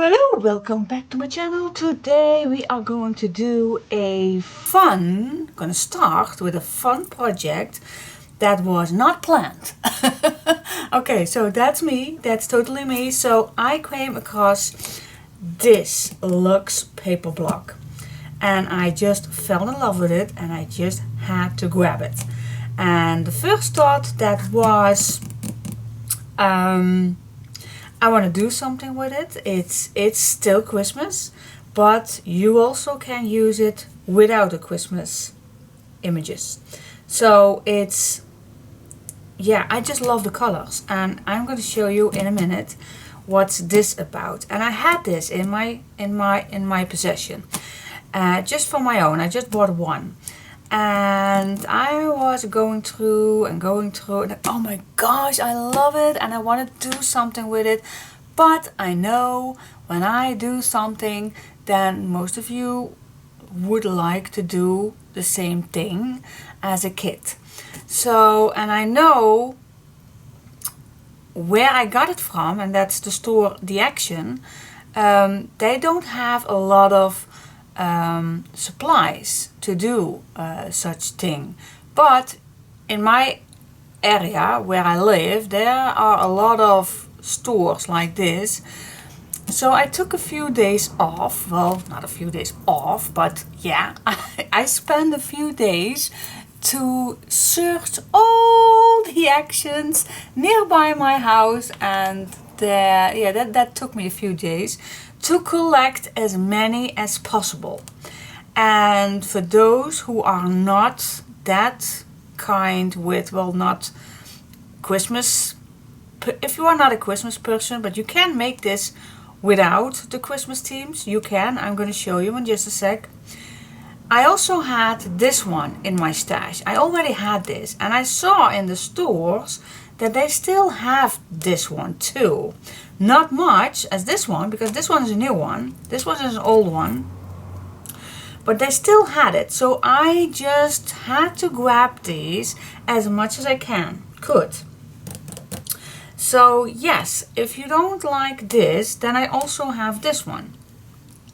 Hello, welcome back to my channel. Today we are going to do gonna start with a fun project that was not planned. Okay, so that's me, that's totally me. So I came across this Luxe paper block and I just fell in love with it and I just had to grab it. And the first thought that was, I want to do something with it. It's still Christmas, but you also can use it without the Christmas images. So it's, yeah, I just love the colors, and I'm going to show you in a minute what's this about. And I had this in my possession, just for my own. I just bought one. And I was going through and oh my gosh, I love it and I want to do something with it. But I know when I do something, then most of you would like to do the same thing as a kit. So, and I know where I got it from, and that's the store The Action. They don't have a lot of supplies to do such thing, but in my area where I live there are a lot of stores like this. So I took a few days off, well, not a few days off, but yeah, I spent a few days to search all the Actions nearby my house, and that took me a few days to collect as many as possible. And for those who are not that kind with, well, not Christmas, if you are not a Christmas person, but you can make this without the Christmas themes, you can. I'm going to show you in just a sec. I also had this one in my stash. I already had this, and I saw in the stores that they still have this one too. Not much as this one, because this one is a new one. This one is an old one. But they still had it. So I just had to grab these as much as I could. So yes, if you don't like this, then I also have this one.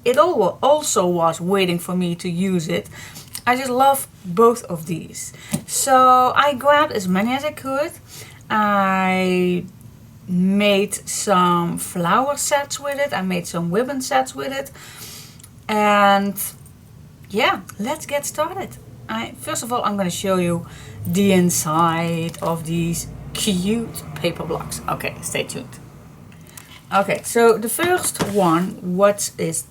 It also was waiting for me to use it. I just love both of these. So I grabbed as many as I could. I made some flower sets with it. I made some ribbon sets with it. And yeah, let's get started. First of all, I'm going to show you the inside of these cute paper blocks. Okay, stay tuned. Okay, so the first one, what this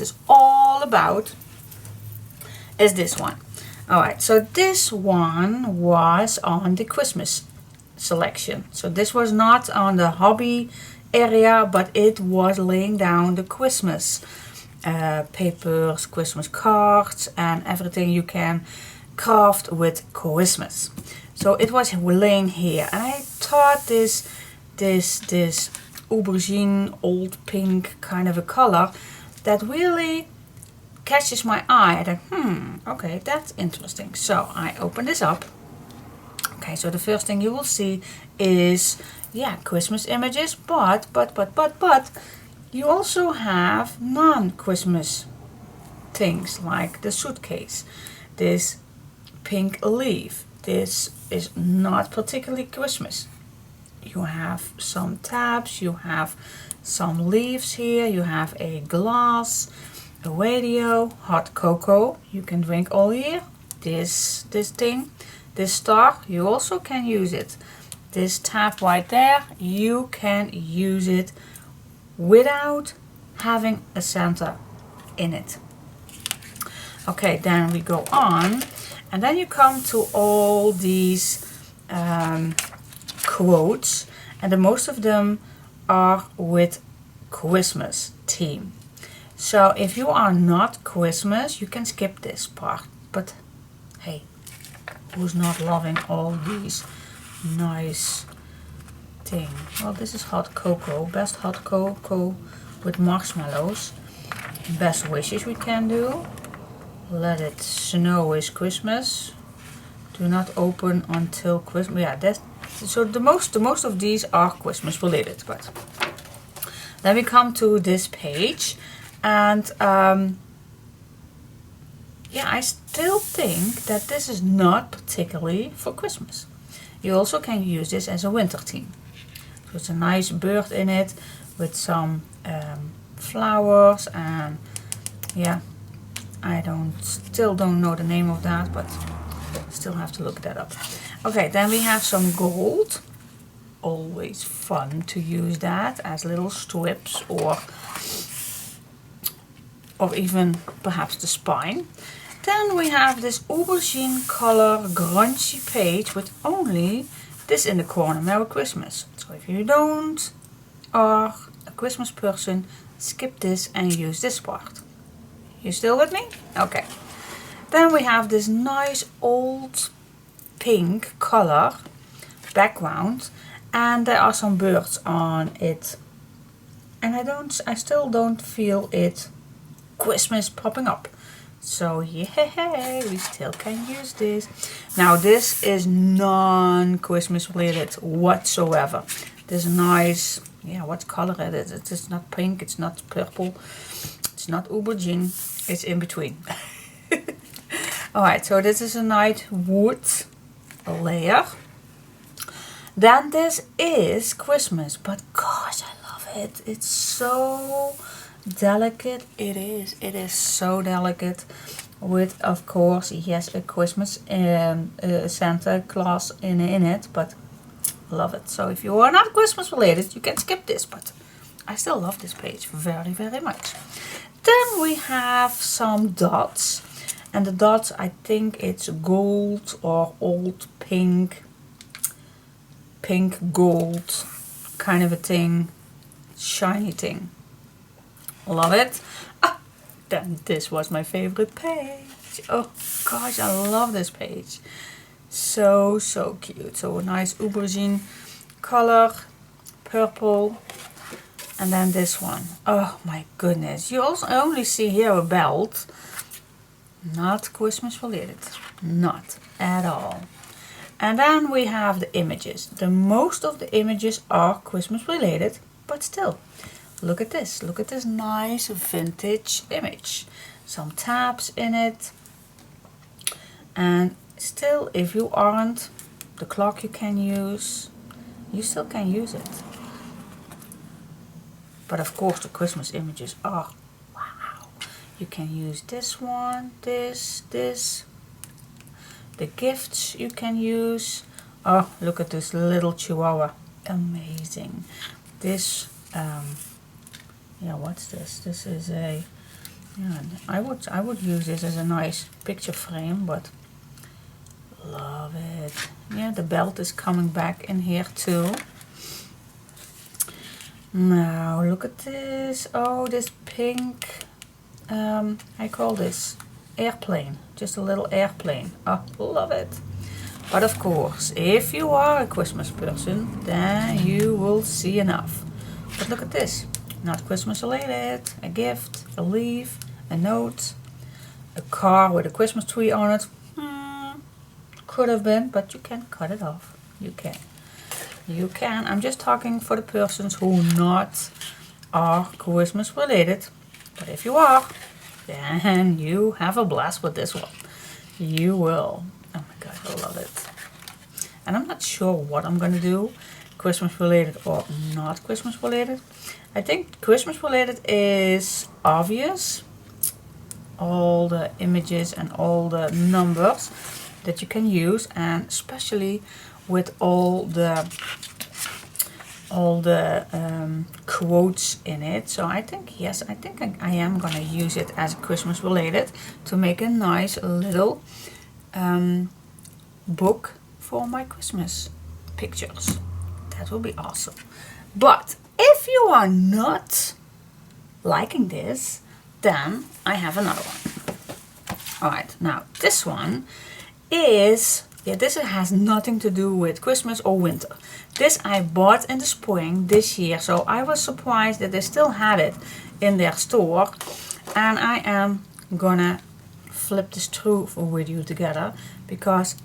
is all about, is this one. Alright, so this one was on the Christmas selection. So this was not on the hobby area, but it was laying down the Christmas papers, Christmas cards, and everything you can craft with Christmas. So it was laying here, and I thought this aubergine old pink kind of a color that really catches my eye. I thought, okay, that's interesting. So I open this up. Okay, so the first thing you will see is, yeah, Christmas images, but you also have non-Christmas things like the suitcase, this pink leaf. This is not particularly Christmas. You have some tabs, you have some leaves here, you have a glass, a radio, hot cocoa, you can drink all year. This thing, this star, you also can use it. This tab right there, you can use it without having a Santa in it. Okay, then we go on, and then you come to all these quotes, and the most of them are with Christmas theme. So if you are not Christmas, you can skip this part, but hey, who's not loving all these nice things? Well, this is hot cocoa, best hot cocoa with marshmallows. Best wishes we can do. Let it snow is Christmas. Do not open until Christmas. Yeah, that's so the most of these are Christmas related, but Then we come to this page, and yeah, I still think that this is not particularly for Christmas. You also can use this as a winter theme. So it's a nice bird in it with some flowers, and yeah, I still don't know the name of that, but still have to look that up. Okay, then we have some gold. Always fun to use that as little strips, or even perhaps the spine. Then we have this aubergine color grungy page with only this in the corner, Merry Christmas. So if you don't are a Christmas person, skip this and use this part. You still with me? Okay. Then we have this nice old pink color background, and there are some birds on it. And I still don't feel it Christmas popping up. So yeah, we still can use this. Now this is non-Christmas related whatsoever. This nice, yeah, what color it is. It's not pink, it's not purple, it's not aubergine, it's in between. Alright, so this is a nice wood layer. Then this is Christmas, but gosh, I love it. It's so delicate. It is so delicate, with of course, yes, a Christmas Santa Claus in it, but love it. So if you are not Christmas related, you can skip this, but I still love this page very, very much. Then we have some dots, and the dots, I think it's gold or old pink gold kind of a thing, shiny thing. Love it. Then this was my favorite page. Oh gosh, I love this page. So cute. So a nice aubergine color, purple, and then this one. Oh my goodness. You also only see here a belt. Not Christmas related. Not at all. And then we have the images. The most of the images are Christmas related, but still. Look at this. Look at this nice vintage image. Some tabs in it. And still, if you aren't, the clock you can use. You still can use it. But of course the Christmas images are wow. You can use this one, this. The gifts you can use. Oh, look at this little chihuahua. Amazing. This yeah, what's this? This is a, yeah, I would use this as a nice picture frame, but love it. Yeah, the belt is coming back in here too. Now look at this. Oh, this pink, I call this airplane. Just a little airplane. Oh, love it. But of course, if you are a Christmas person, then you will see enough. But look at this. Not Christmas related. A gift, a leaf, a note, a car with a Christmas tree on it. Could have been, but you can cut it off. You can. You can. I'm just talking for the persons who not are Christmas related. But if you are, then you have a blast with this one. You will. Oh my god, I love it. And I'm not sure what I'm gonna do, Christmas related or not Christmas related. I think Christmas related is obvious. All the images and all the numbers that you can use, and especially with all the quotes in it. So I think, yes, I think I am gonna use it as Christmas related to make a nice little book for my Christmas pictures. That will be awesome. But if you are not liking this, then I have another one. Alright, now this one is, yeah, this has nothing to do with Christmas or winter. This I bought in the spring this year, so I was surprised that they still had it in their store. And I am gonna flip this through with you together, because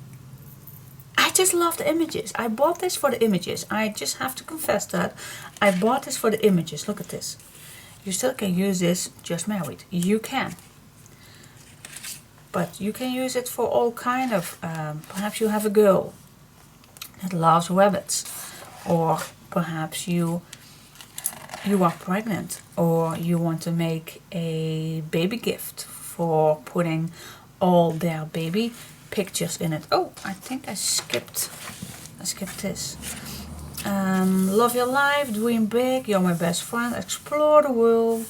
I just love the images. I bought this for the images. I just have to confess that. I bought this for the images. Look at this. You still can use this just married. You can. But you can use it for all kind of, perhaps you have a girl that loves rabbits. Or perhaps you are pregnant, or you want to make a baby gift for putting all their baby pictures in it. Oh, I think I skipped this. Love your life, dream big, you're my best friend, explore the world.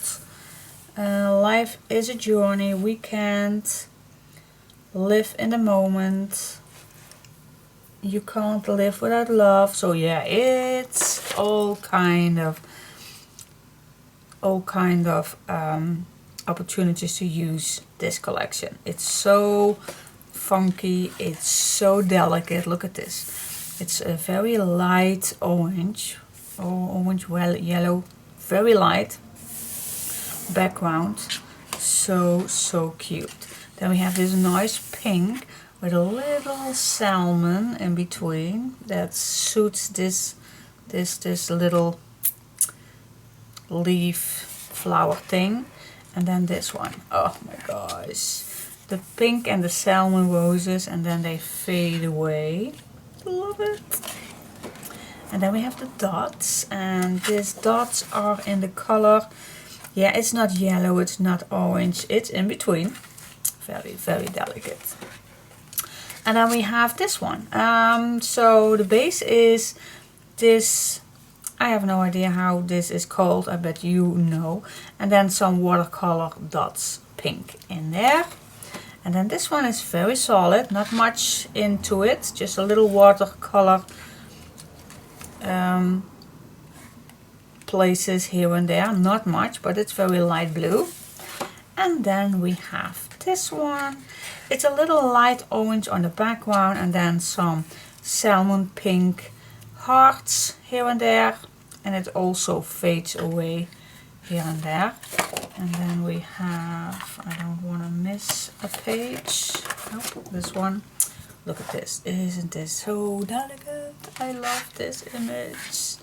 Life is a journey, we can't live in the moment. You can't live without love. So yeah, it's all kind of opportunities to use this collection. It's so funky, it's so delicate. Look at this. It's a very light orange, well, yellow, very light background. So cute. Then we have this nice pink with a little salmon in between that suits this little leaf flower thing. And then this one, oh my gosh, the pink and the salmon roses, and then they fade away. Love it. And then we have the dots, and these dots are in the color, yeah, it's not yellow, it's not orange, it's in between. Very delicate. And then we have this one. So the base is this, I have no idea how this is called, I bet you know. And then some watercolor dots, pink in there. And then this one is very solid, not much into it, just a little watercolor places here and there, not much, but it's very light blue. And then we have this one. It's a little light orange on the background, and then some salmon pink hearts here and there, and it also fades away here and there. And then we have, I don't want to miss a page, nope, this one. Look at this, isn't this so delicate? I love this image.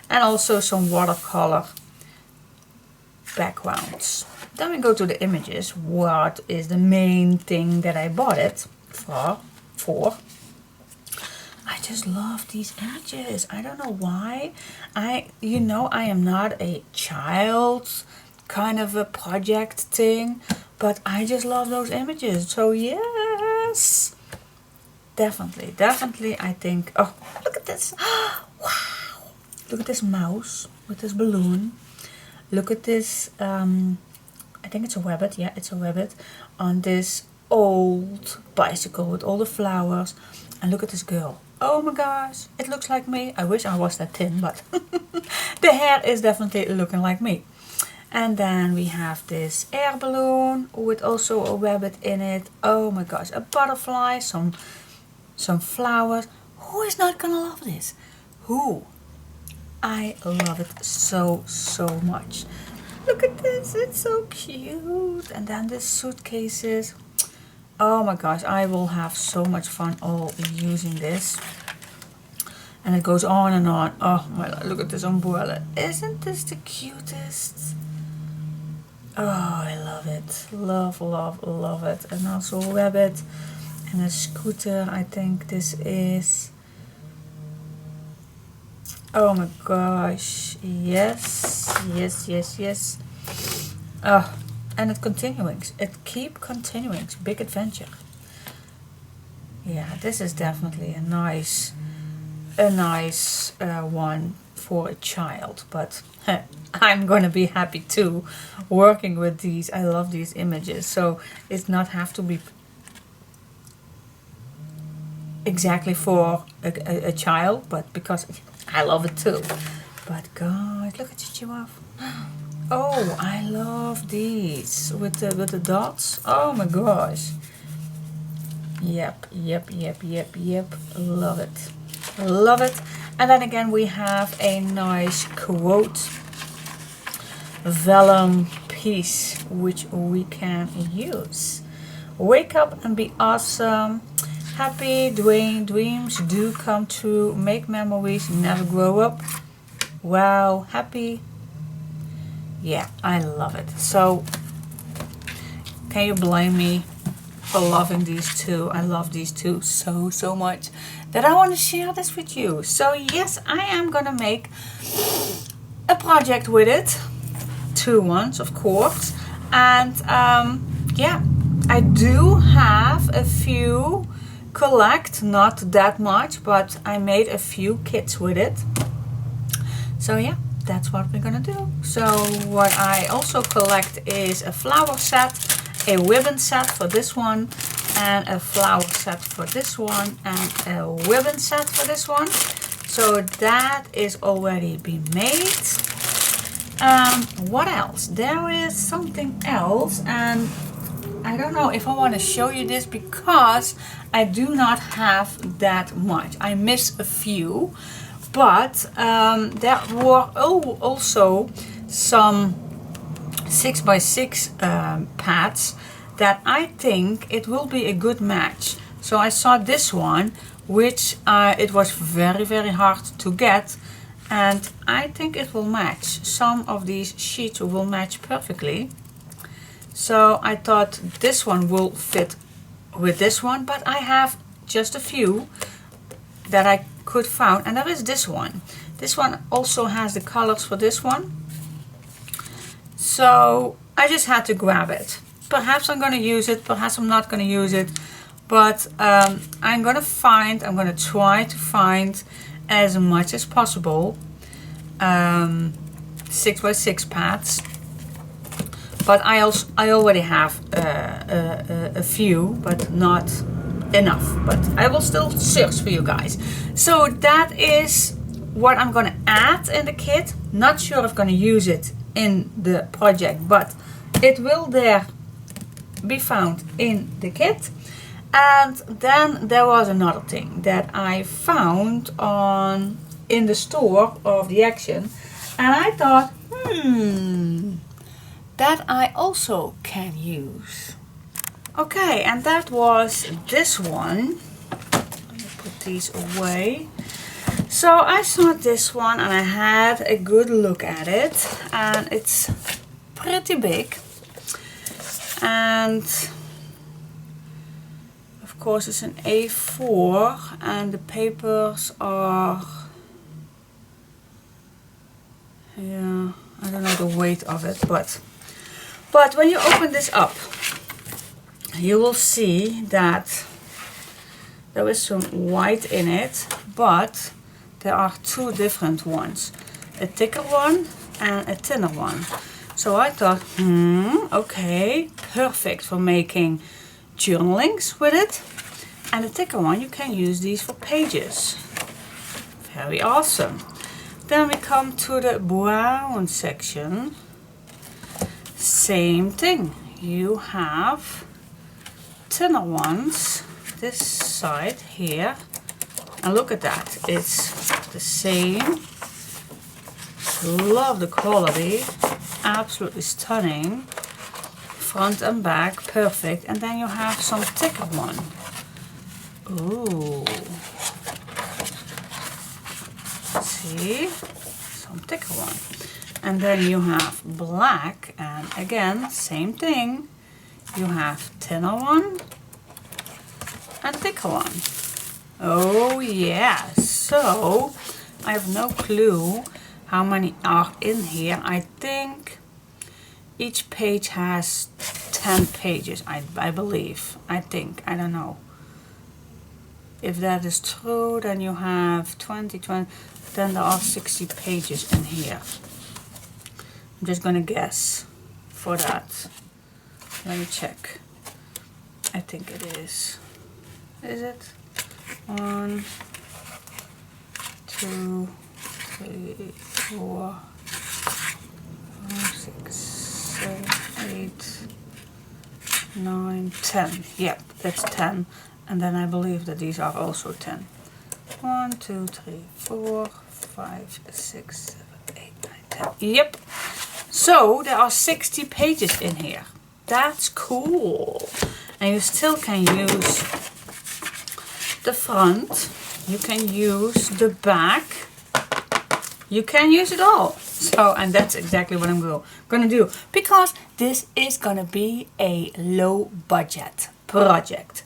And also some watercolor backgrounds. Then we go to the images. What is the main thing that I bought it for? I just love these images. I don't know why. I am not a child kind of a project thing, but I just love those images. So yes, definitely I think, oh, look at this. Wow, look at this mouse with this balloon. Look at this, I think it's a rabbit, yeah, it's a rabbit, on this old bicycle with all the flowers. And look at this girl. Oh my gosh, it looks like me. I wish I was that thin, but the hair is definitely looking like me. And then we have this air balloon with also a rabbit in it. Oh my gosh, a butterfly, some flowers. Who is not gonna love this? Who? I love it so much. Look at this, it's so cute. And then the suitcases. Oh my gosh, I will have so much fun all using this. And it goes on and on. Oh my God, look at this umbrella. Isn't this the cutest? Oh, I love it. Love it. And also a rabbit and a scooter. I think this is... Oh my gosh, yes. Oh, and it keep continuing, big adventure. Yeah, this is definitely a nice one for a child, but I'm gonna be happy too working with these. I love these images, so it's not have to be exactly for a child, but because I love it too. But God, look at the giraffe. Oh, I love these with the dots. Oh my gosh. Yep. Love it. And then again we have a nice quote vellum piece which we can use. Wake up and be awesome. happy, dreams do come true, make memories, never grow up. Wow, happy. Yeah, I love it. So, can you blame me for loving these two? I love these two so much that I want to share this with you. So yes, I am gonna make a project with it. 2 ones, of course. And yeah, I do have a few collect, not that much, but I made a few kits with it. So yeah, that's what we're gonna do. So what I also collect is a flower set, a ribbon set for this one, and a flower set for this one, and a ribbon set for this one. So that is already been made. What else? There is something else, and I don't know if I want to show you this because I do not have that much. I miss a few, but there were also some 6x6 pads that I think it will be a good match. So I saw this one, which it was very hard to get, and I think it will match. Some of these sheets will match perfectly. So I thought this one will fit with this one, but I have just a few that I could find, and there is this one. This one also has the colors for this one. So I just had to grab it. Perhaps I'm going to use it, perhaps I'm not going to use it, but I'm going to try to find as much as possible 6x6 pads. But I already have a few, but not enough. But I will still search for you guys. So that is what I'm going to add in the kit. Not sure if I'm going to use it in the project, but it will there be found in the kit. And then there was another thing that I found in the store of the Action, and I thought, that I also can use. Okay, and that was this one. Let me put these away. So I saw this one and I had a good look at it, and it's pretty big, and of course it's an A4, and the papers are, yeah, I don't know the weight of it, but when you open this up, you will see that there is some white in it, but there are 2 different ones, a thicker one and a thinner one. So I thought, okay, perfect for making journalings with it. And the thicker one, you can use these for pages. Very awesome. Then we come to the brown section. Same thing. You have thinner ones this side here. And look at that. It's the same. Love the quality. Absolutely stunning. Front and back, perfect. And then you have some thicker one. Ooh. See? Some thicker one. And then you have black, and again, same thing. You have thinner one and thicker one. Oh yeah, so I have no clue how many are in here. I think each page has 10 pages, I believe. I think, I don't know. If that is true, then you have 20, then there are 60 pages in here. I'm just gonna guess for that. Let me check. I think it is. Is it? 1, 2, 3, 4, 5, 6, 7, 8, 9, 10. Yep, that's 10. And then I believe that these are also 10. 1, 2, 3, 4, 5, 6, 7, 8, 9, 10. Yep. So there are 60 pages in here. That's cool. And you still can use the front, you can use the back, you can use it all. So, and that's exactly what I'm gonna do, because this is gonna be a low budget project.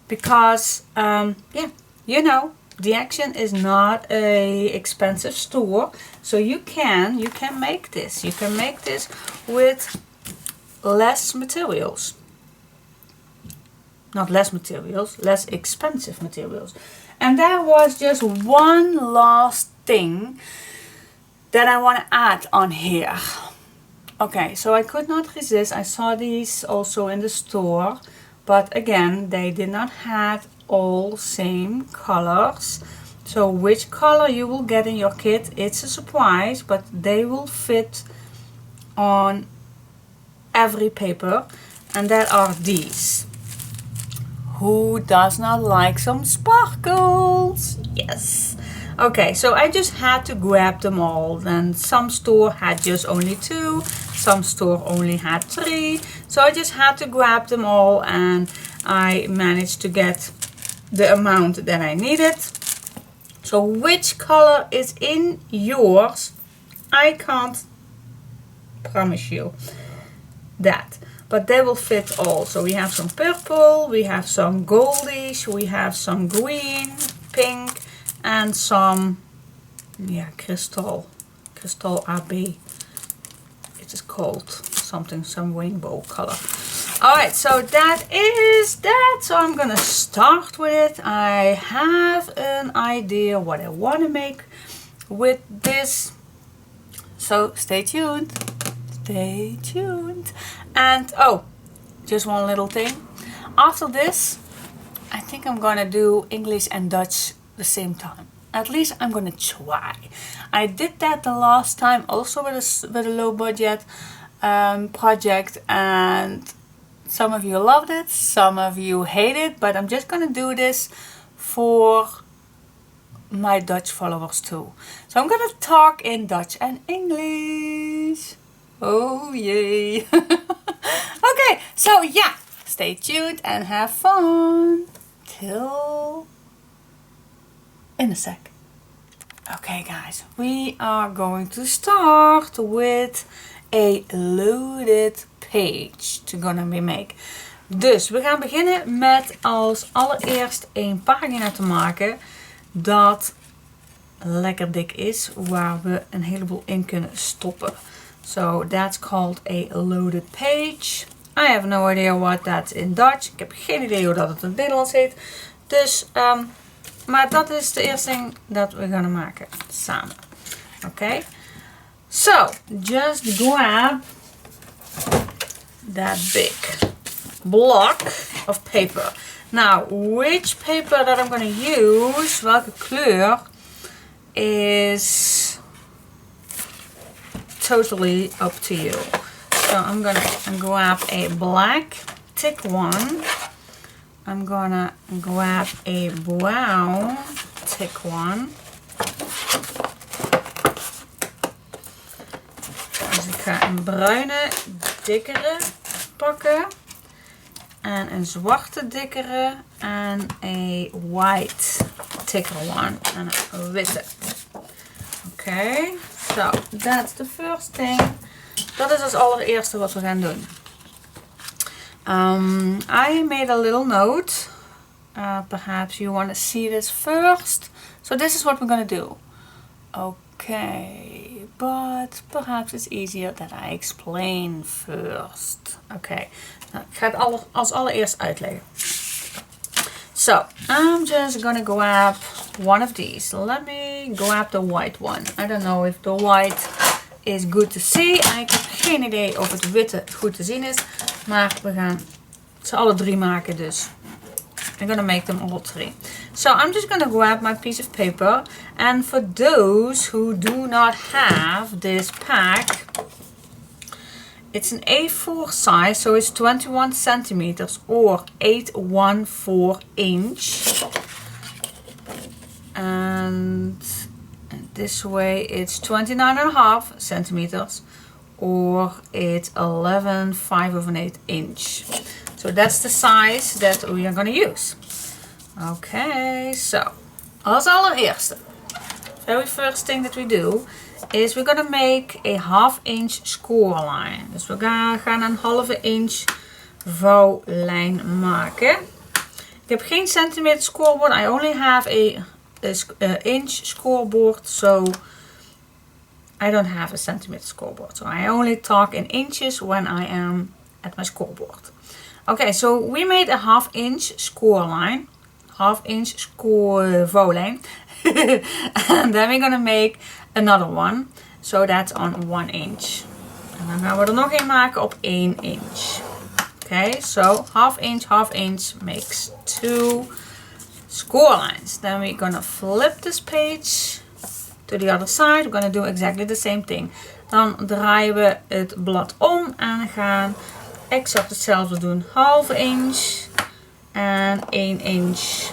Because, yeah, you know, the Action is not a expensive store, so you can make this. You can make this with less materials. Not less materials, less expensive materials. And there was just one last thing that I want to add on here. Okay, so I could not resist. I saw these also in the store, but again, they did not have all same colors. So which color you will get in your kit, it's a surprise, but they will fit on every paper, and that are these. Who does not like some sparkles? Yes. Okay, so I just had to grab them all, and some store had just only 2, some store only had 3, so I just had to grab them all, and I managed to get the amount that I needed. So which color is in yours, I can't promise you that, but they will fit all. So we have some purple, we have some goldish, we have some green, pink, and some, yeah, crystal AB. It is called something, some rainbow color. Alright, so that is that. So I'm gonna start with it. I have an idea what I want to make with this. So stay tuned. Stay tuned. And oh, just one little thing. After this, I think I'm gonna do English and Dutch the same time. At least I'm gonna try. I did that the last time also with a low budget project, and some of you loved it, some of you hate it, but I'm just gonna do this for my Dutch followers too. So I'm gonna talk in Dutch and English. Oh yay. Okay, so yeah, stay tuned and have fun. Till in a sec. Okay guys, we are going to start with a loaded page to gonna be make. Dus we gaan beginnen met als allereerst een pagina te maken dat lekker dik is, waar we een heleboel in kunnen stoppen. So that's called a loaded page. I have no idea what that's in Dutch. Ik heb geen idee hoe dat het in het Nederlands heet. Dus, maar dat is de eerste ding dat we gaan maken samen. Okay? So, just grab that big block of paper. Now, which paper that I'm going to use, welke kleur, is totally up to you. So I'm gonna grab a black thick one. I'm gonna grab a brown thick one. Dus ik ga een bruine dikkere pakken. En een zwarte dikkere. En een white thicker one. En een witte. Okay, so that's the first thing. Dat is als allereerste wat we gaan doen. I made a little note. Perhaps you want to see this first. So this is what we're going to do. Okay, but perhaps it's easier that I explain first. Okay, nou, ik ga het als allereerst uitleggen. So, I'm just gonna grab one of these. Let me grab the white one. I don't know if the white is good to see. Ik heb geen idee of het witte goed te zien is. Maar we gaan ze alle drie maken dus. I'm gonna make them all three. So I'm just gonna grab my piece of paper. And for those who do not have this pack, it's an A4 size, so it's 21 centimeters or 814 inch. And this way it's 29.5 centimeters or it's 11/5 inch. So that's the size that we are going to use. Okay, so als allereerste, very first thing that we do is we're gonna make a 1/2 inch score line. Dus we gaan een 1/2 inch vouwlijn maken. Ik heb geen centimeter scoreboard. I only have a inch scoreboard, so I don't have a centimeter scoreboard. So I only talk in inches when I am at my scoreboard. Okay, so we made a 1/2 inch score line. 1/2 inch score vouwlijn. And then we're gonna make another one. So that's on 1 inch. En dan gaan we er nog een maken op 1 inch. Okay, so 1/2 inch makes 2 score lines. Then we're gonna flip this page to the other side. We're gonna do exactly the same thing. Dan draaien we het blad om en gaan exact hetzelfde doen. 1/2 inch en 1 inch.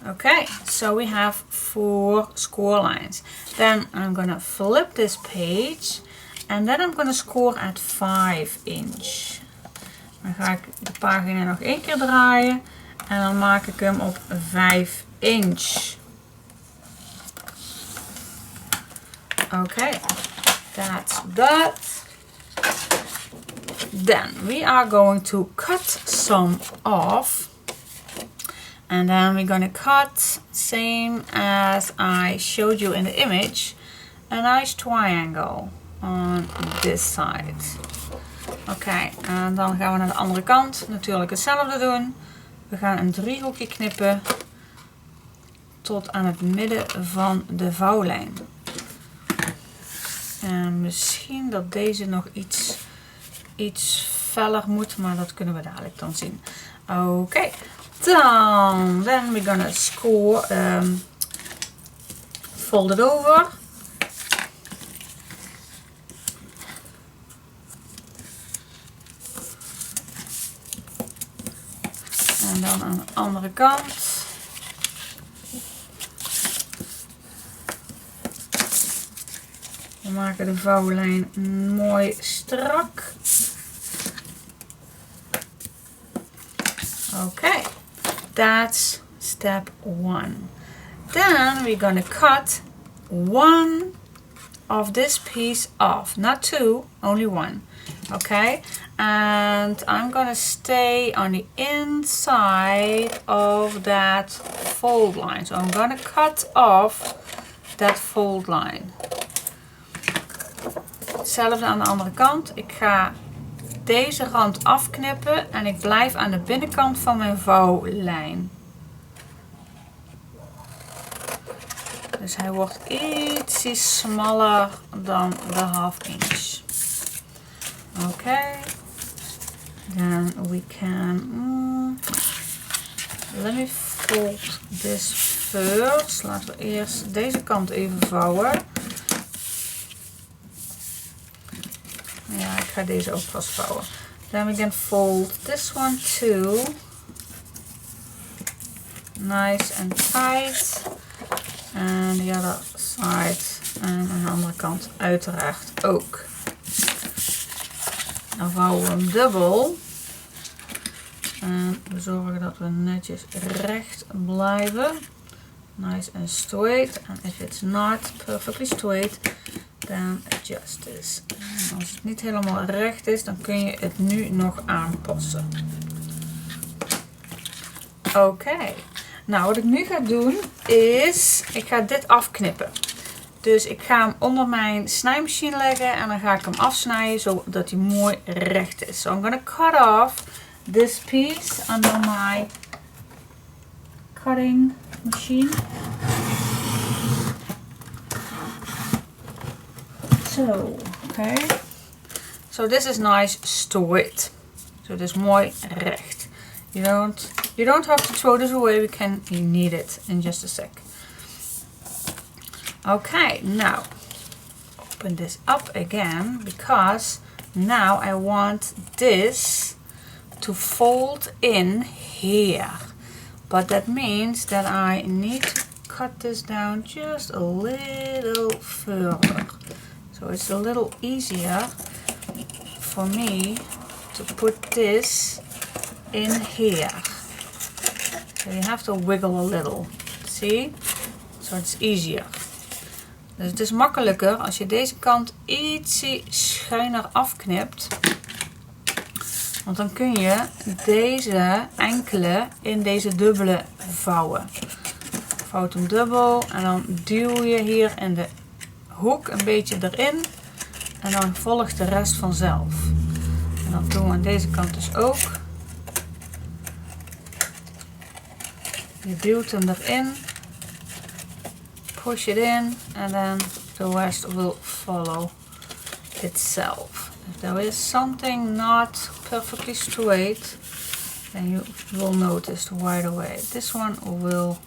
Okay, so we have 4 score lines. Then I'm gonna flip this page and then I'm gonna score at 5 inch. Dan ga ik de pagina nog 1 keer draaien en dan maak ik hem op 5 inch. Okay, that's that. Then we are going to cut some off. And then we're going to cut, same as I showed you in the image, a nice triangle on this side. Oké, en dan gaan we naar de andere kant. Natuurlijk hetzelfde doen. We gaan een driehoekje knippen tot aan het midden van de vouwlijn. En misschien dat deze nog iets feller moet, maar dat kunnen we dadelijk dan zien. Oké. Then we're gonna score, fold it over. En dan aan de andere kant. We maken de vouwlijn mooi strak. Okay. That's step 1. Then we're gonna cut 1 of this piece off, not 2, only 1. Okay, and I'm gonna stay on the inside of that fold line. So I'm gonna cut off that fold line. Hetzelfde aan de andere kant. Ik ga deze rand afknippen en ik blijf aan de binnenkant van mijn vouwlijn. Dus hij wordt ietsje smaller dan de 1/2 inch. Oké. Then we can... let me fold this first. Laten we eerst deze kant even vouwen. Ja, ik ga deze ook vastvouwen. Then we can fold this one too. Nice and tight. And the other side. En aan de andere kant uiteraard ook. Dan vouwen we hem dubbel. En we zorgen dat we netjes recht blijven. Nice and straight. And if it's not perfectly straight, then adjust this. En als het niet helemaal recht is, dan kun je het nu nog aanpassen. Oké. Nou, wat ik nu ga doen is, ik ga dit afknippen. Dus ik ga hem onder mijn snijmachine leggen en dan ga ik hem afsnijden zodat hij mooi recht is. So I'm gonna cut off this piece under my cutting machine. So, okay. So this is nice straight. So this is mooi recht. You don't have to throw this away. We can knead it in just a sec. Okay, now open this up again because now I want this to fold in here. But that means that I need to cut this down just a little further. So it's a little easier for me to put this in here. So you have to wiggle a little. See? So it's easier. Dus het is makkelijker als je deze kant ietsie schuiner afknipt. Want dan kun je deze enkele in deze dubbele vouwen. Vouwt hem dubbel en dan duw je hier in de hoek een beetje erin. En dan volgt de rest vanzelf. En dat doen we aan deze kant dus ook. Je duwt hem erin. Push it in. And then the rest will follow itself. If there is something not perfectly straight, then you will notice right away. This one will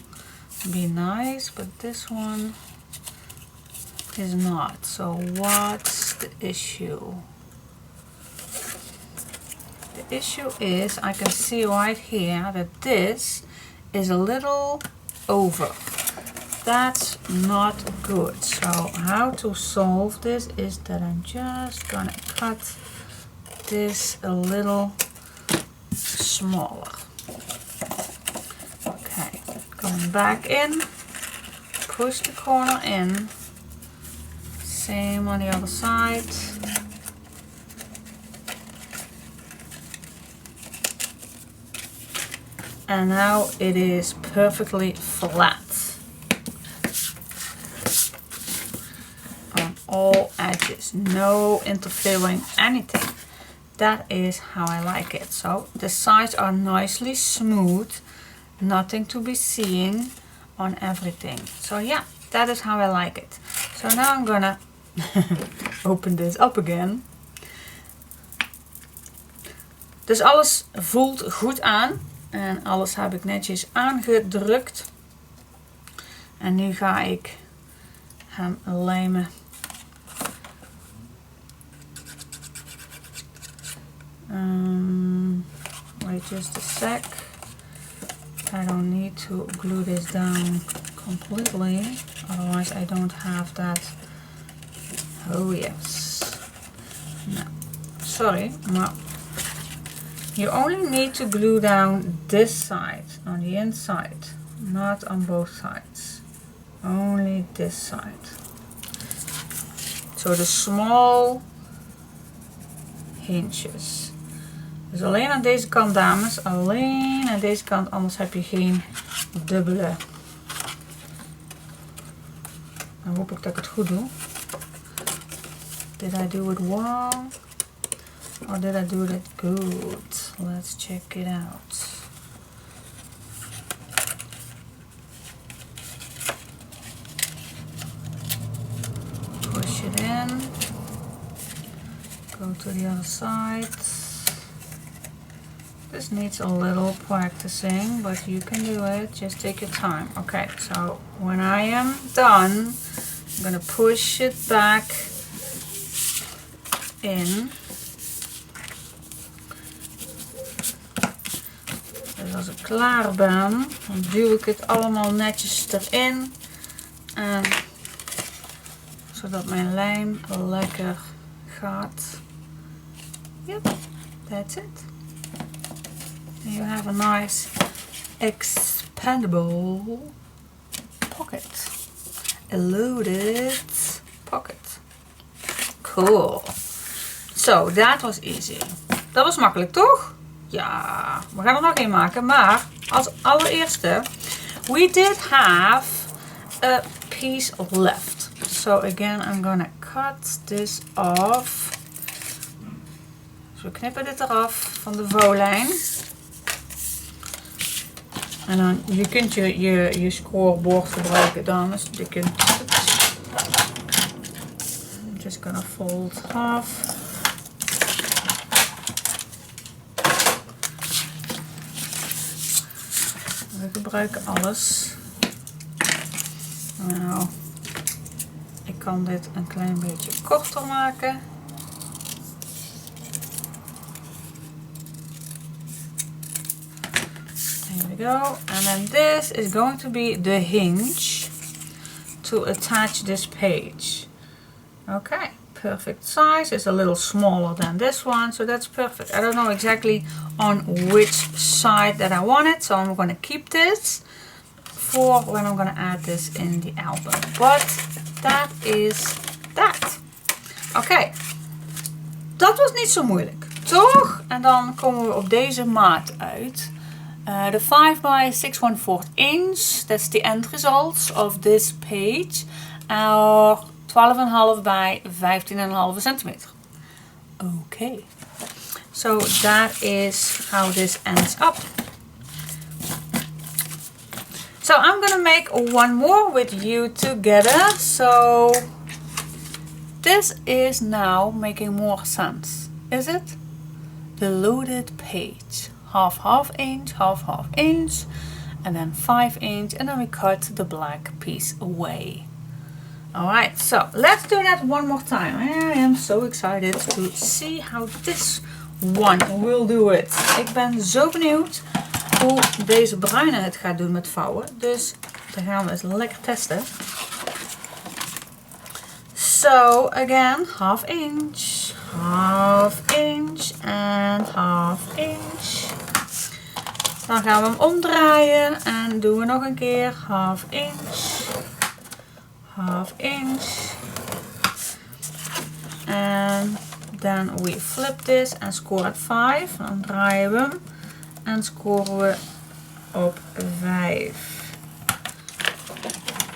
be nice, but this one is not. So what's the issue? The issue is I can see right here that this is a little over. That's not good. So how to solve this is that I'm just gonna cut this a little smaller. Okay, going back in, push the corner in, same on the other side. And now it is perfectly flat on all edges, no interfering anything. That is how I like it. So the sides are nicely smooth, nothing to be seen on everything. So yeah, that is how I like it. So now I'm gonna open this up again. Dus alles voelt goed aan. En alles heb ik netjes aangedrukt. En nu ga ik hem lijmen. Wait just a sec. I don't need to glue this down completely. Otherwise I don't have that. Oh yes. No. Sorry, maar you only need to glue down this side on the inside, not on both sides. Only this side. So the small hinges. Dus alleen aan deze kant, dames. Alleen aan deze kant, anders heb je geen dubbele. Dan hoop ik dat ik het goed doe. Did I do it wrong? Or did I do it good? Let's check it out. Push it in. Go to the other side. This needs a little practicing, but you can do it. Just take your time. Okay, so when I am done, I'm gonna push it back in. Dus als ik klaar ben, dan duw ik het allemaal netjes erin. En zodat mijn lijm lekker gaat. Yep, that's it. And you have a nice expandable pocket. A loaded pocket. Cool. So, that was easy. Dat was makkelijk, toch? Ja, we gaan er nog één maken, maar als allereerste, we did have a piece left. So again, I'm gonna cut this off. Dus we knippen dit eraf van de vouwlijn. En dan, je kunt je scorebord gebruiken, dames. Je kunt I'm just gonna fold half. We gebruiken alles. Nou, ik kan dit een klein beetje korter maken. There we go. And then this is going to be the hinge to attach this page. Okay, perfect size. It's a little smaller than this one, so that's perfect. I don't know exactly on which side that I want it, so I'm going to keep this for when I'm going to add this in the album. But that is that. Oké, dat was niet zo moeilijk, toch? En dan komen we op deze maat uit. The 5 by 6/1/4 inch, that's the end results of this page. Or 12.5 by 15.5 centimeter. Okay, so that is how this ends up. So I'm gonna make one more with you together. So this is now making more sense, is it? The loaded page. Half inch, half inch, and then 5 inch, and then we cut the black piece away. Alright, so let's do that one more time. I am so excited to see how this one will do it. Ik ben zo benieuwd hoe deze bruine het gaat doen met vouwen. Dus dan gaan we eens lekker testen. So again, half inch, and half inch. Dan gaan we hem omdraaien en doen we nog een keer half inch. And then we flip this and score at 5. Dan draaien we hem en scoren we op 5.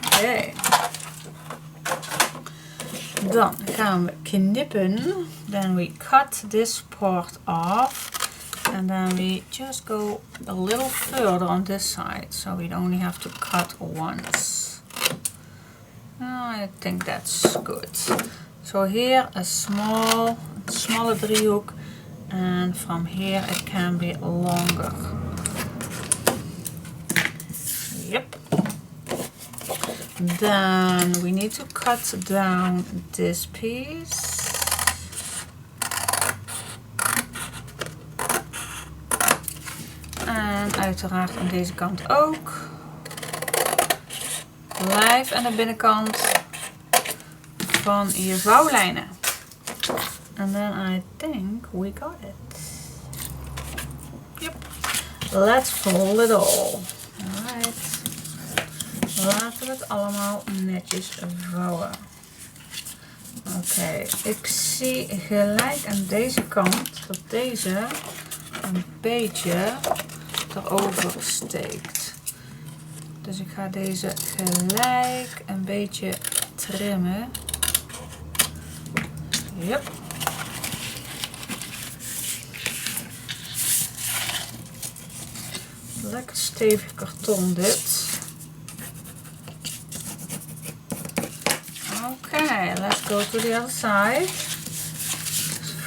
Oké. Dan gaan we knippen. Then we cut this part off. And then we just go a little further on this side. So we only have to cut once. I think that's good. So here a smaller driehoek. And from here it can be longer. Yep. Then we need to cut down this piece. En uiteraard aan deze kant ook. Blijf aan de binnenkant van je vouwlijnen. And then I think we got it. Yep. Let's fold it all. Alright. Laten we het allemaal netjes vouwen. Oké, ik zie gelijk aan deze kant dat deze een beetje erover steekt. Dus ik ga deze gelijk een beetje trimmen. Yep. Lekker stevig karton dit. Okay, let's go to the other side.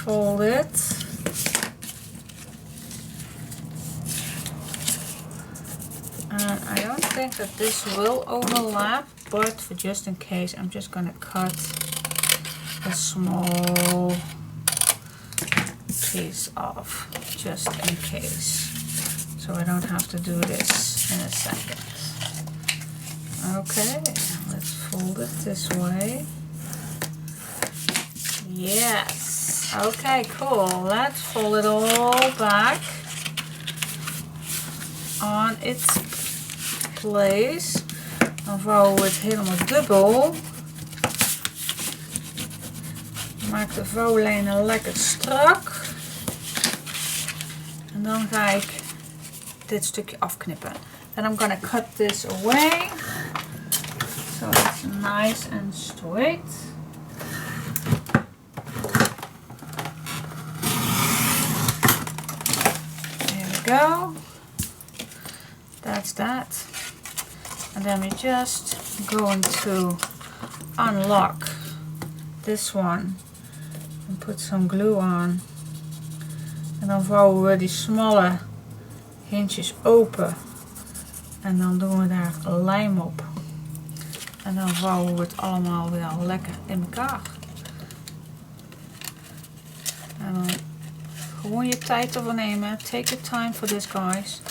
Fold it. And I don't think that this will overlap, but for just in case, I'm just going to cut a small piece off, just in case. So I don't have to do this in a second. Okay, let's fold it this way. Yes. Okay, cool. Let's fold it all back on its place. Dan vouwen we het helemaal dubbel. Maak de vouwlijnen lekker strak. En dan ga ik dit stukje afknippen. Then I'm gonna cut this away. So it's nice and straight. There we go. That's that. And then we're just going to unlock this one and put some glue on. En dan vouwen we die smalle hintjes open. En dan doen we daar lijm op. En dan vouwen we het allemaal weer lekker in elkaar. En dan gewoon je tijd ervoor nemen. Take your time for this, guys.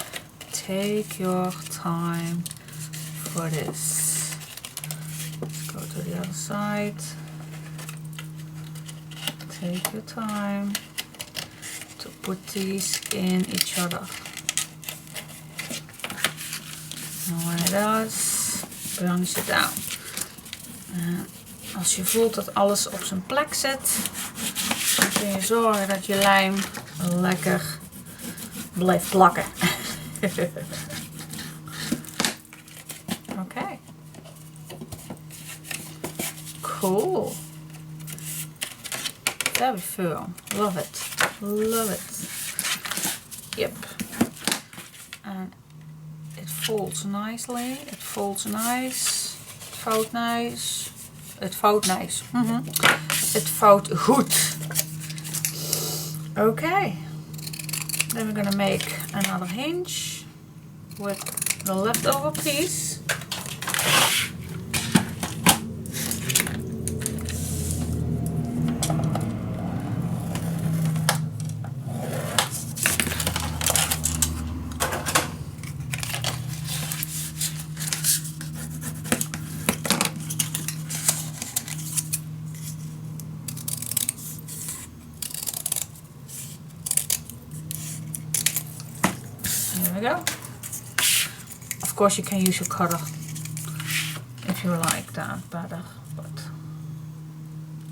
Take your time for this. Let's go to the other side. take your time to put these in each other. En when it does, brings it down. En als je voelt dat alles op zijn plek zit, dan kun je zorgen dat je lijm lekker blijft plakken. Okay. Cool. Very firm. Love it. Love it. Yep. And it folds nicely. It folds nice. It vouwt nice. Het vouwt nice. Het vouwt goed. Okay. Then we're gonna make another hinge with the leftover piece. There we go. Of course you can use your cutter if you like that better, but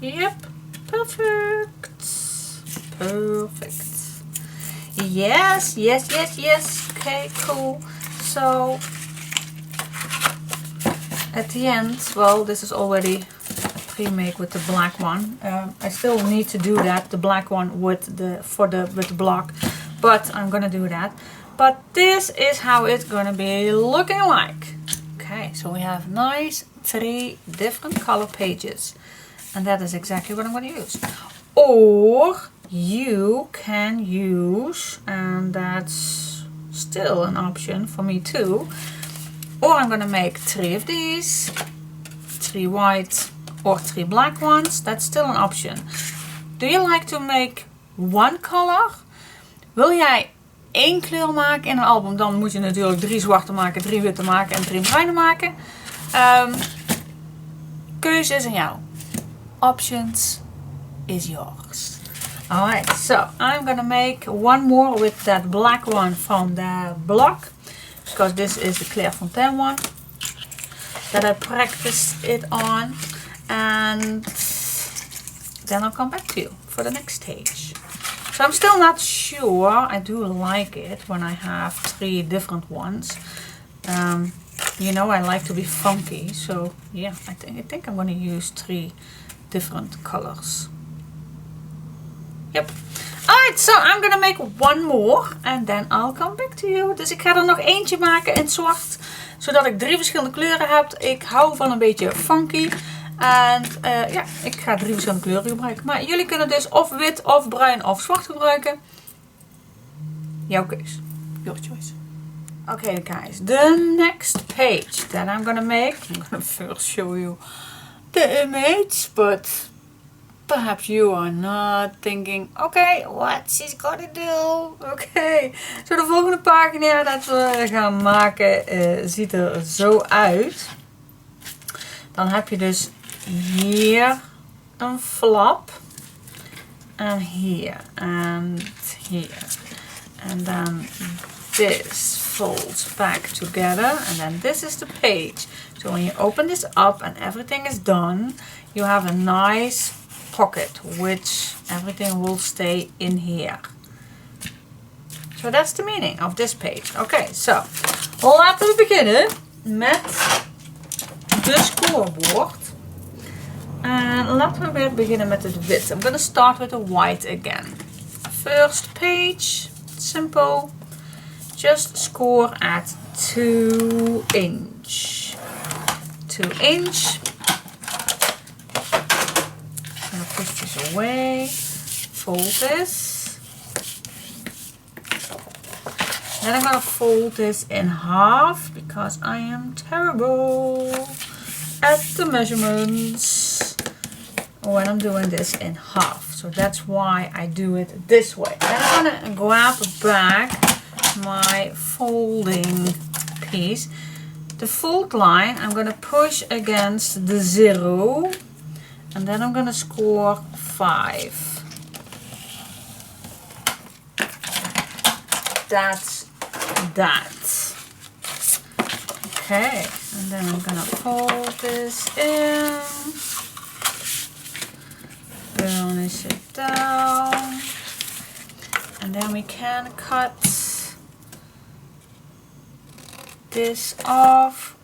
yep, perfect. Perfect. Yes, yes, yes, yes. Okay, cool. So at the end, well, this is already a pre-make with the black one. I still need to do that, the black one with the block, but I'm gonna do that. But this is how it's gonna be looking like. Okay, so we have nice 3 different color pages, and that is exactly what I'm gonna use. Or you can use, and that's still an option for me too, or I'm gonna make 3 of these, 3 white or 3 black ones. That's still an option. Do you like to make one color? Wil jij 1 kleur maken in een album, dan moet je natuurlijk 3 zwarte maken, 3 witte maken en 3 bruine maken. Keuze is aan jou. Options is yours. Alright, so I'm gonna make one more with that black one from the block, because this is the Clairefontaine one that I practiced it on, and then I'll come back to you for the next stage. So I'm still not sure. I do like it when I have 3 different ones. You know, I like to be funky, so yeah, I think I'm going to use 3 different colors. Yep. Alright, so I'm gonna make one more and then I'll come back to you. Dus ik ga er nog eentje maken in zwart, zodat ik 3 verschillende kleuren heb. Ik hou van een beetje funky. En ja, ik ga 3 verschillende kleuren gebruiken. Maar jullie kunnen dus of wit, of bruin, of zwart gebruiken. Jouw keus. Your choice. Okay guys, the next page that I'm gonna make. I'm gonna first show you the image, but perhaps you are not thinking, okay, what she's gonna do. Okay, zo de volgende pagina dat we gaan maken ziet er zo uit. Dan heb je dus hier een flap en hier en hier. And then this folds back together, and then this is the page. So when you open this up and everything is done, you have a nice pocket which everything will stay in here. So that's the meaning of this page. Okay, so laten we beginnen met de scorebord. En laten we weer beginnen met het wit. I'm going to start with the white again. First page, simple. Just score at 2 inch. 2 inch. I'm going to push this away. Fold this. Then I'm going to fold this in half because I am terrible at the measurements when I'm doing this in half. So that's why I do it this way. Then I'm going to grab back my folding piece. The fold line I'm going to push against the 0, and then I'm going to score 5. that's that. Okay, and then I'm gonna fold this in, burnish it down, and then we can cut this off,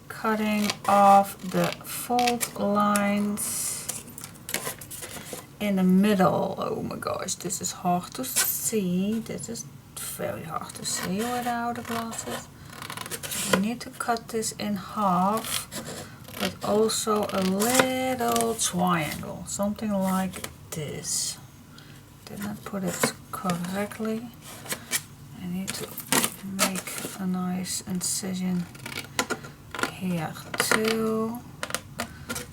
cutting off the fold lines in the middle. Oh my gosh, this is hard to see. This is very hard to see without the glasses. We need to cut this in half, but also a little triangle, something like this. Did not put it correctly. I need to make a nice incision here too.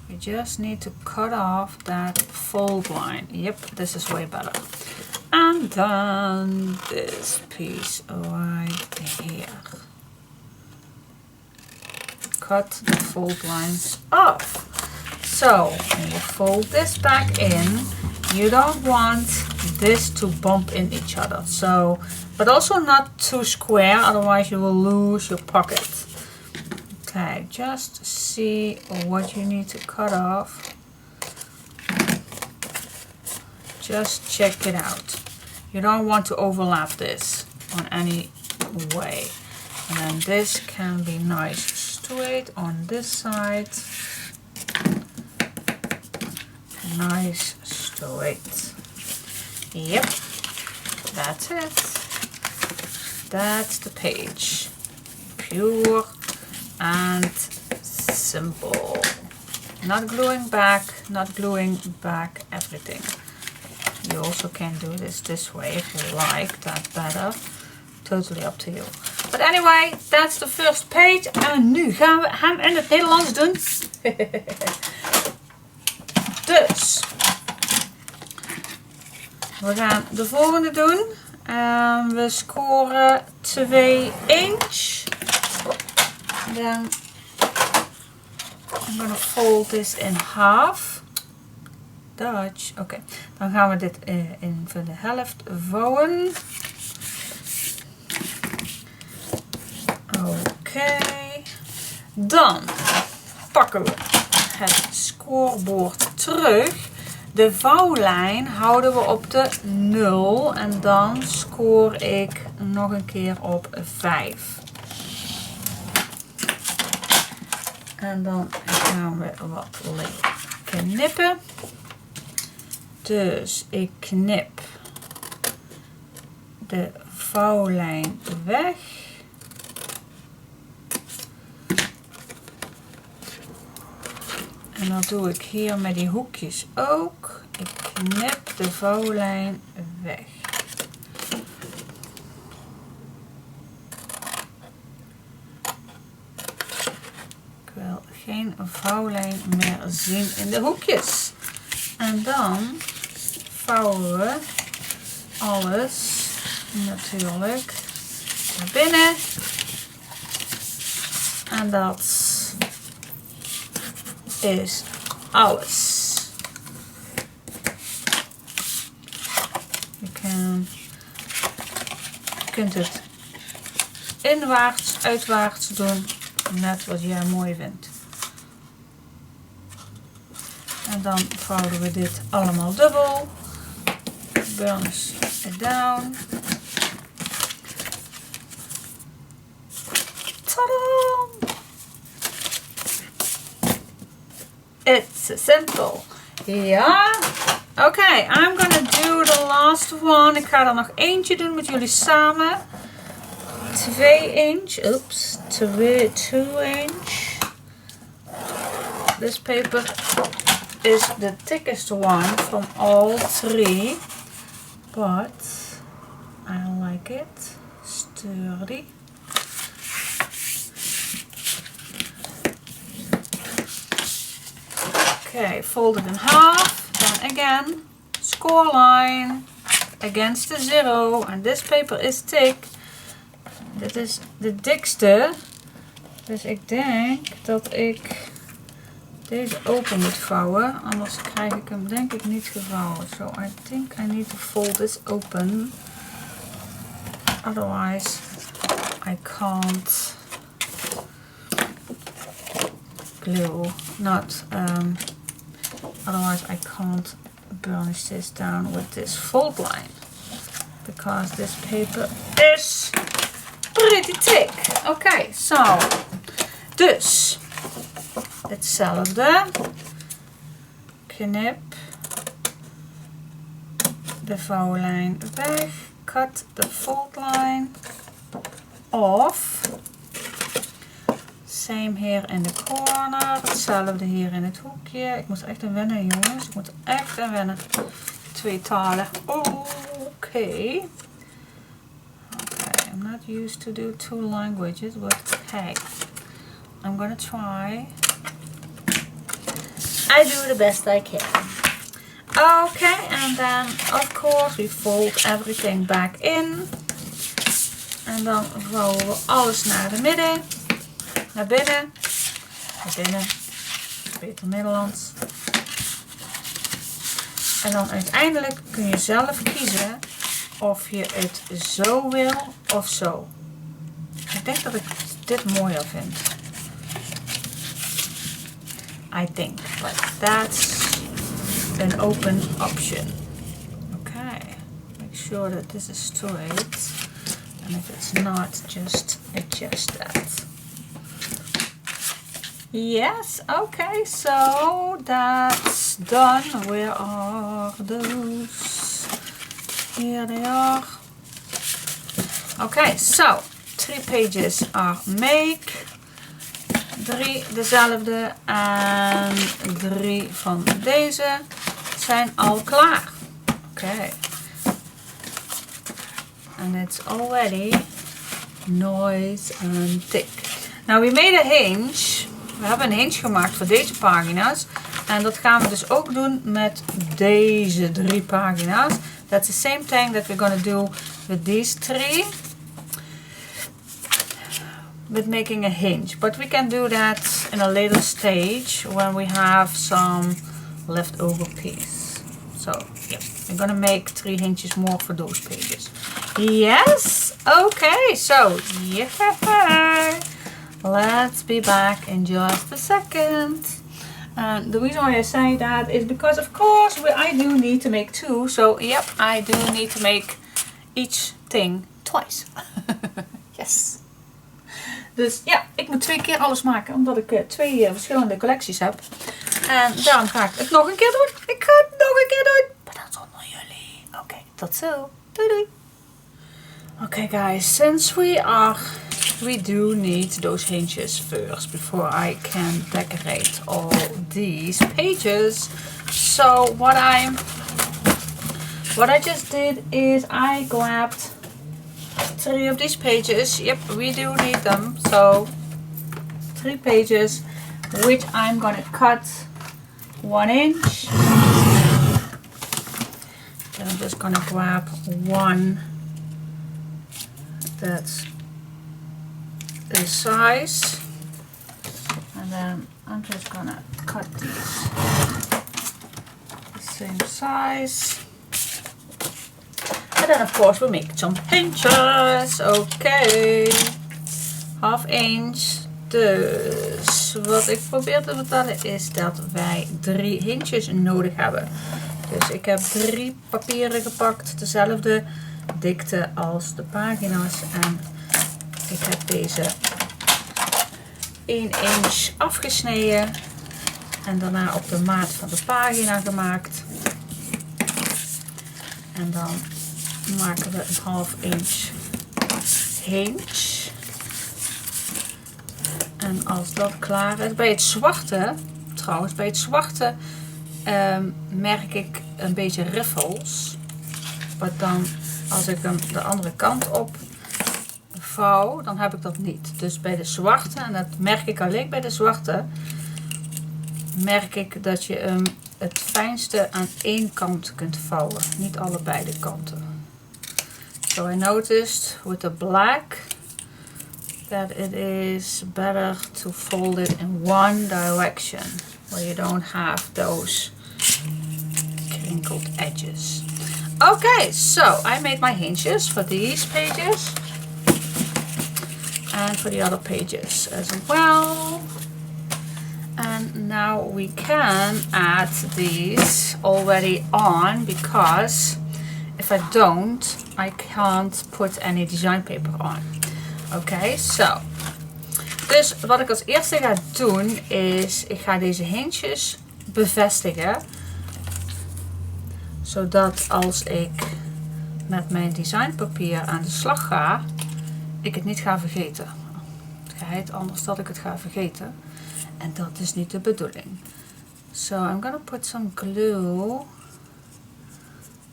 We just need to cut off that fold line. Yep, this is way better. And then this piece right here. Cut the fold lines off. So when you fold this back in, you don't want this to bump in each other. So, but also not too square, otherwise you will lose your pocket. Okay, just see what you need to cut off. Just check it out. You don't want to overlap this on any way. And then this can be nice straight on this side. Nice straight. Yep, that's it. That's the page. Pure and simple. Not gluing back everything. You also can do this way if you like that better. Totally up to you. But anyway, that's the first page. En nu gaan we hem in het Nederlands doen. Dus we gaan de volgende doen. We scoren 2 inch. Then I'm gonna fold this in half. Dutch. Oké, dan gaan we dit in voor de helft vouwen. Oké. Dan pakken we het scorebord terug. De vouwlijn houden we op de 0 en dan score ik nog een keer op 5. En dan gaan we wat knippen. Dus ik knip de vouwlijn weg. En dat doe ik hier met die hoekjes ook. Ik knip de vouwlijn weg. Ik wil geen vouwlijn meer zien in de hoekjes. En dan vouwen we alles natuurlijk naar binnen. En dat is alles. Je kunt het inwaarts, uitwaarts doen, net wat jij mooi vindt. En dan vouwen we dit allemaal dubbel. Burnish it down. Tada! It's simple. Ja. Oké, I'm gonna do the last one. Ik ga er nog eentje doen met jullie samen. 2 inch. Oops. 2 inch. This paper is the thickest one from all 3. But I like it. Sturdy. Okay, fold it in half, then again, score line against the 0, and this paper is thick. Dit is de dikste, dus ik denk dat ik deze open moet vouwen, anders krijg ik hem denk ik niet gevouwen. So I think I need to fold this open. otherwise I can't glue, otherwise I can't burnish this down with this fold line, because this paper is pretty thick. Oké, zo. Dus hetzelfde. Knip de vouwlijn weg. Cut the fold line off. Same here in the corner. Hetzelfde hier in het hoekje. Ik moet er echt aan wennen, jongens. Ik moet er echt aan wennen. Tweetalig. Oké. I'm not used to do two languages, but hey, I'm gonna try. I do the best I can. Okay, and then of course we fold everything back in. En dan vouwen we alles naar de midden. Naar binnen. Naar binnen. Beter Nederlands. En dan uiteindelijk kun je zelf kiezen of je het zo wil of zo. Ik denk dat ik dit mooier vind. I think, but that's an open option. Okay, make sure that this is straight, and if it's not, just adjust that. Yes, okay, so that's done. Where are those? Here they are. Okay, so 3 pages are make. 3 dezelfde en 3 van deze zijn al klaar. Okay. And it's already nice and thick. Now we made a hinge. We hebben een hinge gemaakt voor deze pagina's. En dat gaan we dus ook doen met deze 3 pagina's. That's the same thing that we're going to do with these 3. With making a hinge. But we can do that in a later stage when we have some leftover piece. So yeah, we're going to make 3 hinges more for those pages. Yes? Okay, so yeah. Let's be back in just a second. And the reason why I say that is because of course I do need to make 2. So yep, I do need to make each thing twice. Yes. Dus ja, ik moet 2 keer alles maken, omdat ik 2 verschillende collecties heb. En daarom ga ik het nog een keer doen. Ik ga het nog een keer doen. Maar dan zonder jullie. Oké, tot zo. Doei doei. Okay guys, since we do need those hinges first before I can decorate all these pages. So what I just did is I grabbed 3 of these pages. Yep, we do need them. So 3 pages, which I'm gonna cut 1 inch. Then I'm just gonna grab one that's this size, and then I'm just gonna cut these the same size. And then of course we make some hinges. Okay, 1/2 inch. Dus wat ik probeer te vertellen is dat wij 3 hinges nodig hebben. Dus ik heb 3 papieren gepakt, dezelfde dikte als de pagina's, en ik heb deze 1 inch afgesneden en daarna op de maat van de pagina gemaakt. En dan maken we een 1/2 inch hinge. En als dat klaar is, bij het zwarte, trouwens, bij het zwarte merk ik een beetje riffels. Maar dan, als ik hem de andere kant op vouw, dan heb ik dat niet. Dus bij de zwarte, en dat merk ik alleen bij de zwarte, merk ik dat je hem het fijnste aan één kant kunt vouwen, niet allebei de kanten. So I noticed with the black that it is better to fold it in one direction, where you don't have those crinkled edges. Okay, so I made my hinges for these pages and for the other pages as well. And now we can add these already on, because if I don't, I can't put any design paper on. Oké, so. Dus wat ik als eerste ga doen is, ik ga deze hinges bevestigen. Zodat als ik met mijn designpapier aan de slag ga, ik het niet ga vergeten. Het geheid anders dat ik het ga vergeten. En dat is niet de bedoeling. So I'm gonna put some glue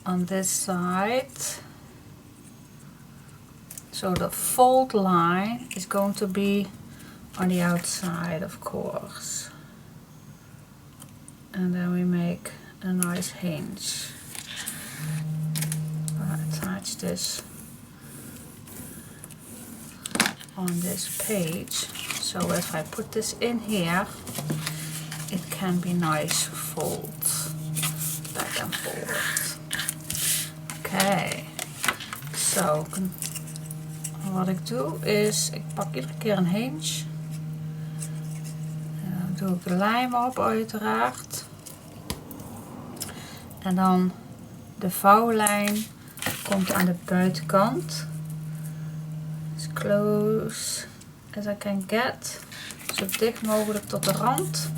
on this side. So the fold line is going to be on the outside, of course. And then we make a nice hinge. Attach this on this page. So if I put this in here, it can be nice fold back and forth. Okay, so wat ik doe is, ik pak iedere keer een hinge. Dan doe ik de lijm op uiteraard. En dan de vouwlijn komt aan de buitenkant. As close as I can get. Zo dicht mogelijk tot de rand.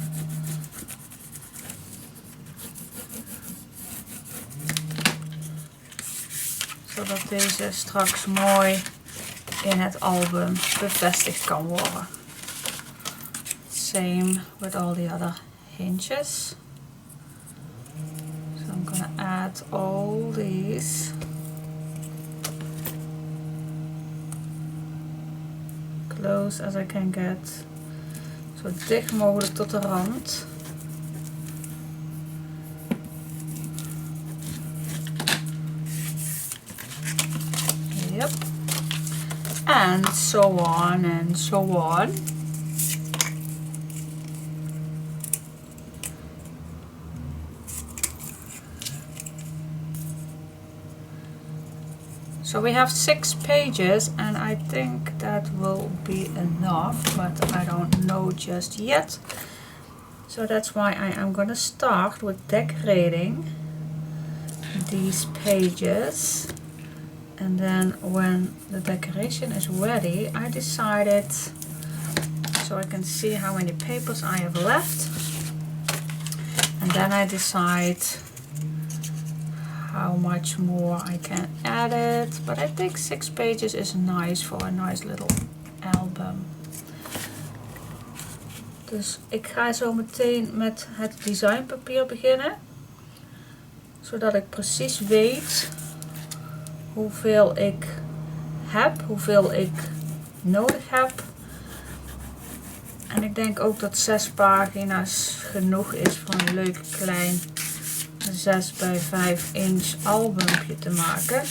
Zodat deze straks mooi in het album bevestigd kan worden. Same with all the other hinges. So I'm gonna add all these. Close as I can get. Zo dicht mogelijk tot de rand. Yep. And so on and so on. So we have 6 pages, and I think that will be enough, but I don't know just yet. So that's why I am going to start with decorating these pages. And then when the decoration is ready, I decided, so I can see how many papers I have left. And then I decide how much more I can add it. But I think 6 pages is nice for a nice little album. Dus ik ga zo meteen met het designpapier beginnen. Zodat ik precies weet hoeveel ik heb, hoeveel ik nodig heb. En ik denk ook dat 6 pagina's genoeg is voor een leuk klein 6 bij 5 inch albumpje te maken.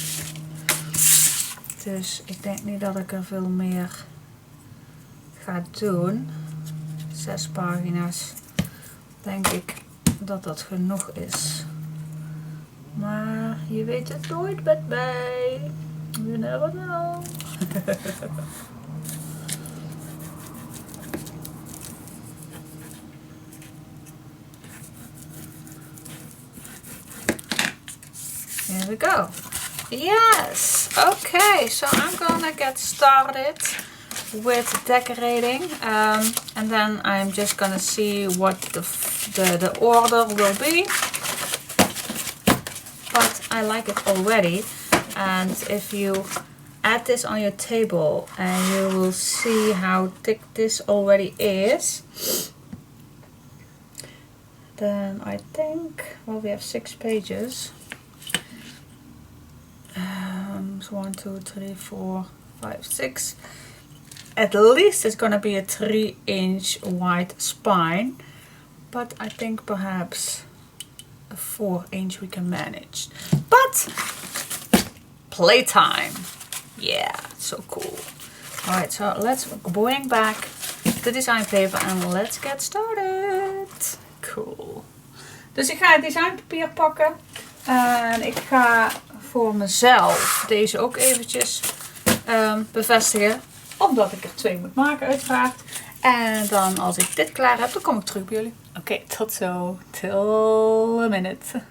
Dus ik denk niet dat ik er veel meer ga doen. 6 pagina's, denk ik dat dat genoeg is. Maar je weet het nooit met mij. You never know. Here we go. Yes. Okay, so I'm gonna get started with decorating, and then I'm just gonna see what the order will be. But I like it already, and if you add this on your table, and you will see how thick this already is, then I think, well, we have 6 pages. So 1, 2, 3, 4, 5, 6. At least it's gonna be a 3 inch wide spine, but I think perhaps a 4 inch we can manage. But playtime, yeah, so cool. All right, so let's bring back the design paper and let's get started. Cool. Dus ik ga het designpapier pakken en ik ga voor mezelf deze ook eventjes bevestigen. Omdat ik er 2 moet maken uiteraard. En dan als ik dit klaar heb, dan kom ik terug bij jullie. Oké, tot zo. Till a minute.